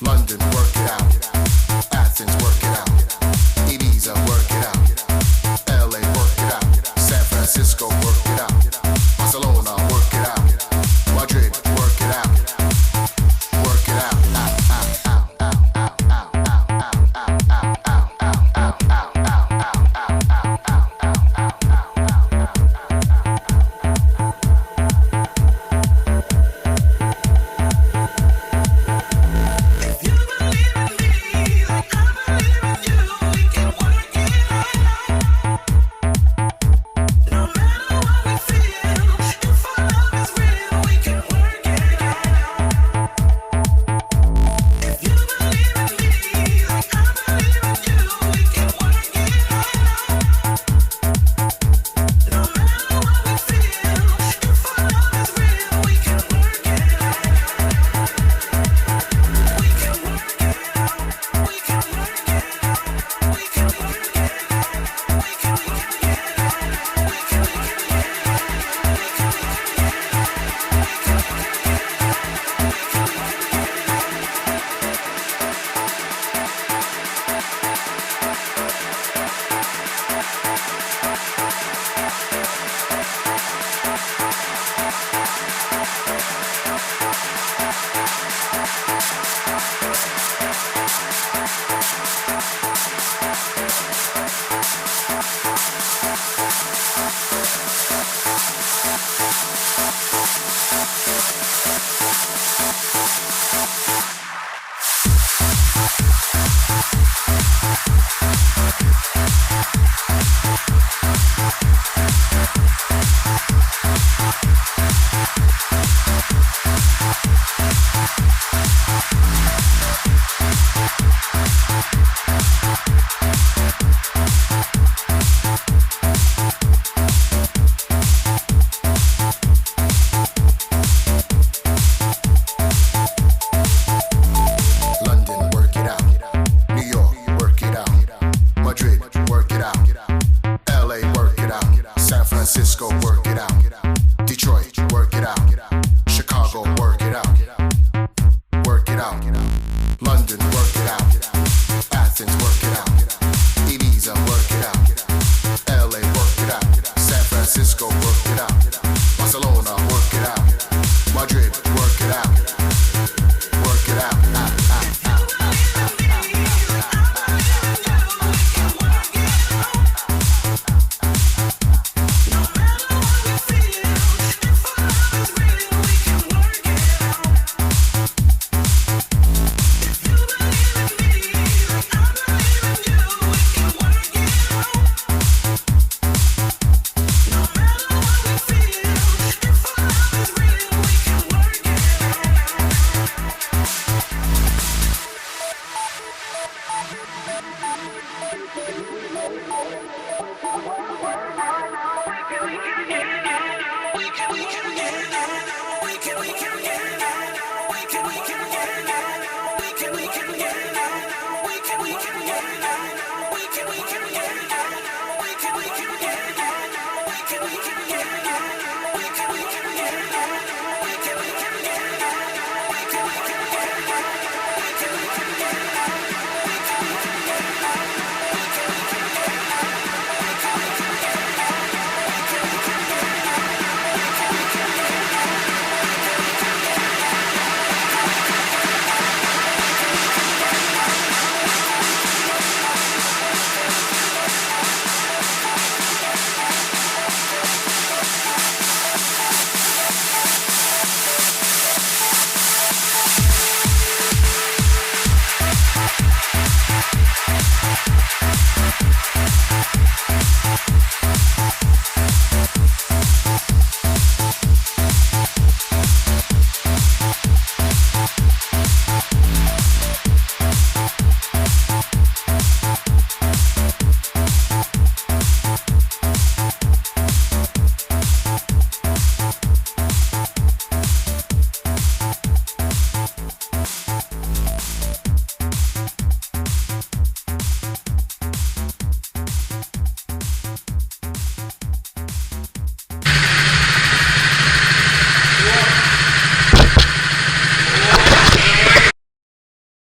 London, work it out. Athens, work it out. Ibiza, work it out. LA, work it out. San Francisco, work it out. Barcelona, work it out. Madrid, work it out. Work it out. Francisco, work it out. Detroit, work it out. Chicago, work it out. Work it out. London, work it out. Athens, work it out. Ibiza, work it out. LA, work it out. San Francisco, work it out. Barcelona, work it out. Madrid, work it out. Work it out.